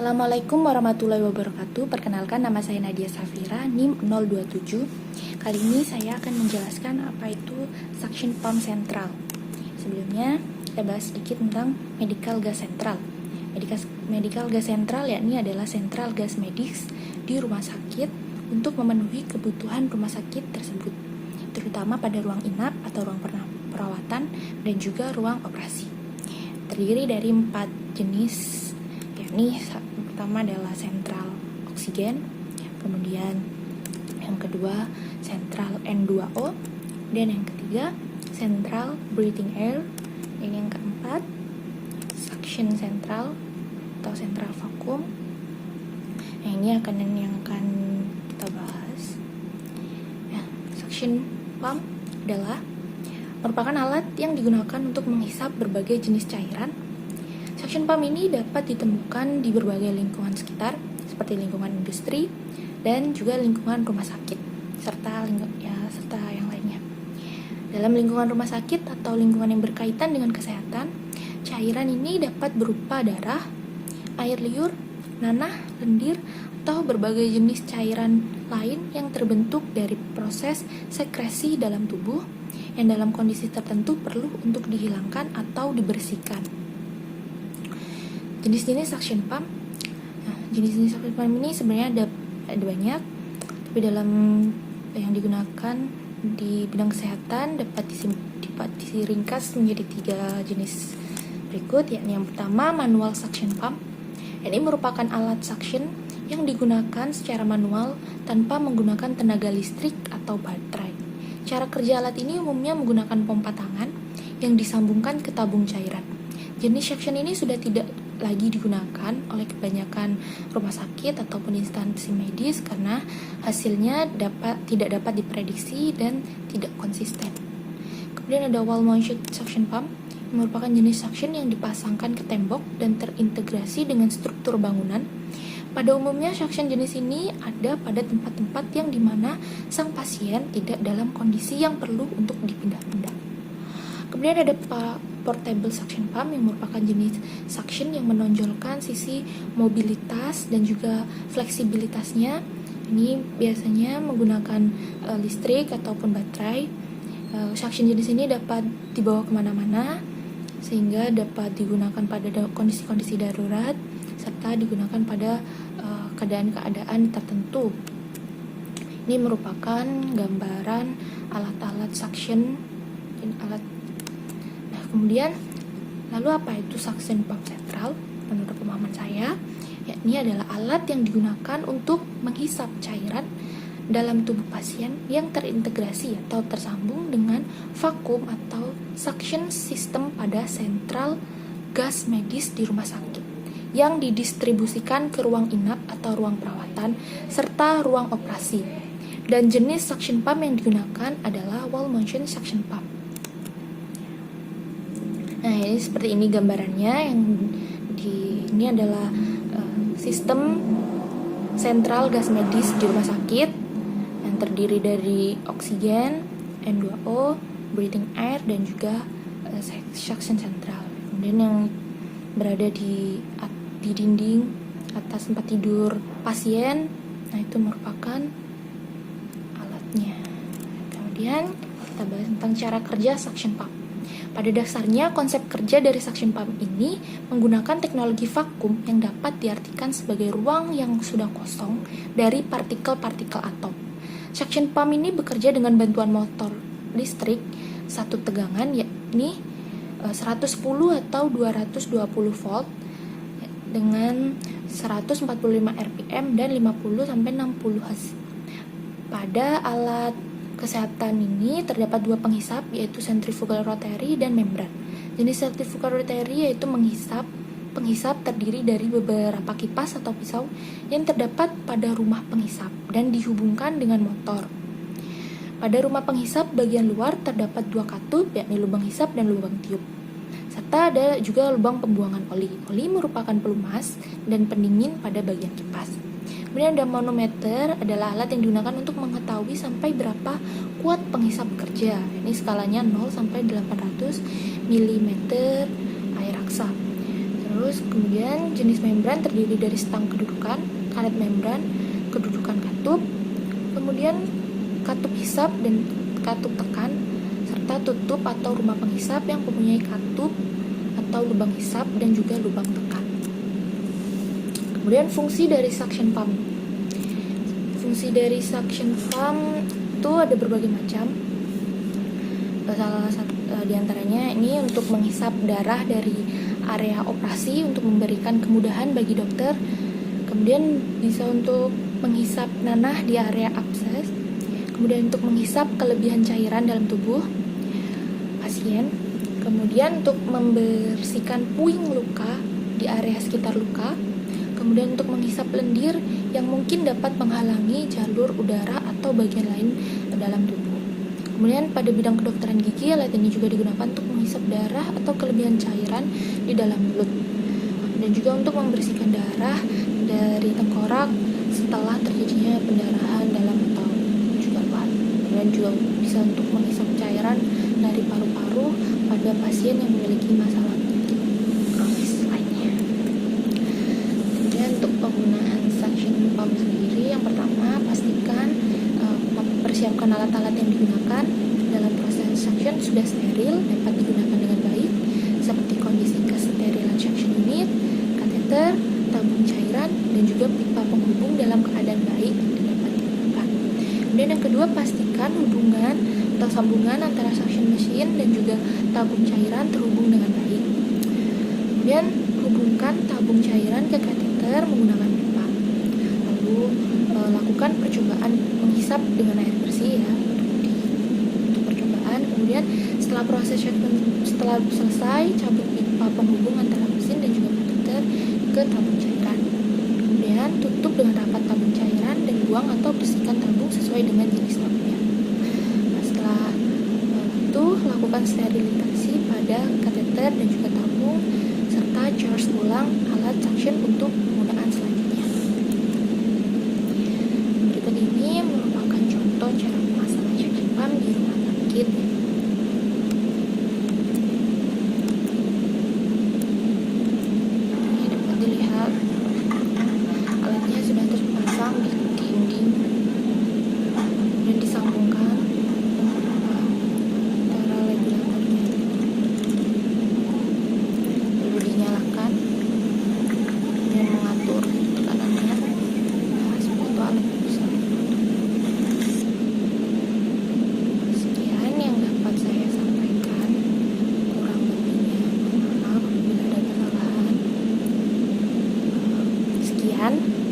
Assalamualaikum warahmatullahi wabarakatuh. Perkenalkan, nama saya Nadia Safira, NIM 027. Kali ini saya akan menjelaskan apa itu suction pump sentral. Sebelumnya kita bahas sedikit tentang medical gas sentral. Medical gas sentral yakni adalah sentral gas medis di rumah sakit untuk memenuhi kebutuhan rumah sakit tersebut, terutama pada ruang inap atau ruang perawatan dan juga ruang operasi. Terdiri dari 4 jenis, yakni pertama adalah sentral oksigen, kemudian yang kedua sentral N2O, dan yang ketiga sentral breathing air, dan yang keempat suction sentral atau sentral vakum. Nah, ini yang akan kita bahas. Ya, suction pump adalah merupakan alat yang digunakan untuk menghisap berbagai jenis cairan. Suction pump ini dapat ditemukan di berbagai lingkungan sekitar, seperti lingkungan industri dan juga lingkungan rumah sakit, serta yang lainnya. Dalam lingkungan rumah sakit atau lingkungan yang berkaitan dengan kesehatan, cairan ini dapat berupa darah, air liur, nanah, lendir, atau berbagai jenis cairan lain yang terbentuk dari proses sekresi dalam tubuh yang dalam kondisi tertentu perlu untuk dihilangkan atau dibersihkan. Jenis-jenis suction pump. Jenis-jenis suction pump ini sebenarnya ada banyak, tapi dalam yang digunakan di bidang kesehatan dapat diringkas menjadi 3 jenis berikut, yakni yang pertama manual suction pump. Ini merupakan alat suction yang digunakan secara manual tanpa menggunakan tenaga listrik atau baterai. Cara kerja alat ini umumnya menggunakan pompa tangan yang disambungkan ke tabung cairan. Jenis suction ini sudah tidak lagi digunakan oleh kebanyakan rumah sakit ataupun instansi medis karena hasilnya tidak dapat diprediksi dan tidak konsisten. Kemudian ada wall mounted suction pump, yang merupakan jenis suction yang dipasangkan ke tembok dan terintegrasi dengan struktur bangunan. Pada umumnya suction jenis ini ada pada tempat-tempat yang dimana sang pasien tidak dalam kondisi yang perlu untuk dipindah-pindah. Kemudian ada portable suction pump, yang merupakan jenis suction yang menonjolkan sisi mobilitas dan juga fleksibilitasnya. Ini biasanya menggunakan listrik ataupun baterai. Suction jenis ini dapat dibawa kemana-mana sehingga dapat digunakan pada kondisi-kondisi darurat serta digunakan pada keadaan-keadaan tertentu. Ini merupakan gambaran alat-alat suction dan alat. Kemudian, lalu apa itu suction pump sentral? Menurut pemahaman saya, yakni adalah alat yang digunakan untuk menghisap cairan dalam tubuh pasien yang terintegrasi atau tersambung dengan vakum atau suction system pada sentral gas medis di rumah sakit yang didistribusikan ke ruang inap atau ruang perawatan serta ruang operasi. Dan jenis suction pump yang digunakan adalah wall mounted suction pump. Nah, ini seperti ini gambarannya. Ini adalah sistem sentral gas medis di rumah sakit yang terdiri dari oksigen, N2O, breathing air, dan juga suction sentral. Kemudian yang berada di dinding atas tempat tidur pasien, nah itu merupakan alatnya. Kemudian kita bahas tentang cara kerja suction pump. Pada dasarnya, konsep kerja dari suction pump ini menggunakan teknologi vakum yang dapat diartikan sebagai ruang yang sudah kosong dari partikel-partikel atom. Suction pump ini bekerja dengan bantuan motor listrik satu tegangan, yakni 110 atau 220 volt dengan 145 rpm dan 50-60 Hz. Pada alat kesehatan ini terdapat 2 penghisap, yaitu centrifugal rotary dan membran. Jenis centrifugal rotary yaitu penghisap terdiri dari beberapa kipas atau pisau yang terdapat pada rumah penghisap dan dihubungkan dengan motor. Pada rumah penghisap bagian luar terdapat 2 katup, yakni lubang hisap dan lubang tiup. Serta ada juga lubang pembuangan oli. Oli merupakan pelumas dan pendingin pada bagian kipas. Kemudian ada manometer, adalah alat yang digunakan untuk mengetahui sampai berapa kuat penghisap bekerja. Ini skalanya 0 sampai 800 mm air raksa. Terus kemudian jenis membran terdiri dari stang kedudukan, karet membran, kedudukan katup, kemudian katup hisap dan katup tekan, serta tutup atau rumah penghisap yang mempunyai katup atau lubang hisap dan juga lubang tekan. Kemudian fungsi dari suction pump. Fungsi dari suction pump itu ada berbagai macam. Salah satu diantaranya ini untuk menghisap darah dari area operasi untuk memberikan kemudahan bagi dokter. Kemudian bisa untuk menghisap nanah di area abses. Kemudian untuk menghisap kelebihan cairan dalam tubuh pasien. Kemudian untuk membersihkan puing luka di area sekitar luka. Kemudian untuk menghisap lendir yang mungkin dapat menghalangi jalur udara atau bagian lain dalam tubuh. Kemudian pada bidang kedokteran gigi, alat ini juga digunakan untuk menghisap darah atau kelebihan cairan di dalam mulut. Dan juga untuk membersihkan darah dari tengkorak setelah terjadinya pendarahan dalam atau juga luar. Dan juga bisa untuk menghisap cairan dari paru-paru pada pasien yang memiliki masalah kronis lainnya. Kemudian untuk penggunaan suction pump sendiri, yang pertama pastikan persiapkan alat-alat yang digunakan dalam proses suction sudah steril, dapat digunakan dengan baik, seperti kondisi kesterilan suction unit, kateter, tabung cairan, dan juga pipa penghubung dalam keadaan baik dan dapat digunakan. Kemudian yang kedua, pastikan hubungan atau sambungan antara suction machine dan juga tabung cairan terhubung dengan baik. Kemudian hubungkan tabung cairan ke kateter menggunakan pipa. Lalu lakukan percobaan menghisap dengan air bersih ya untuk percobaan. Kemudian setelah selesai, cabut pipa penghubung antara mesin dan juga kateter ke tabung cairan. Kemudian tutup dengan rapat tabung cairan dan buang atau bersihkan tabung sesuai dengan jenis tabungnya. Nah, setelah itu lakukan sterilisasi pada kateter dan juga tabung serta charge ulang alat suction untuk penggunaan selanjutnya. Berikut ini merupakan contoh cara pemasangan suction pump di rumah sakit. Ini dapat dilihat alatnya sudah terpasang di dinding dan disambungkan antara regulatornya. Lalu dinyalakan dan mengatur tekanannya. Nah, seperti itu alat bisa. Sekian yang dapat saya sampaikan, kurang lebihnya mohon maaf bila ada kesalahan. Sekian.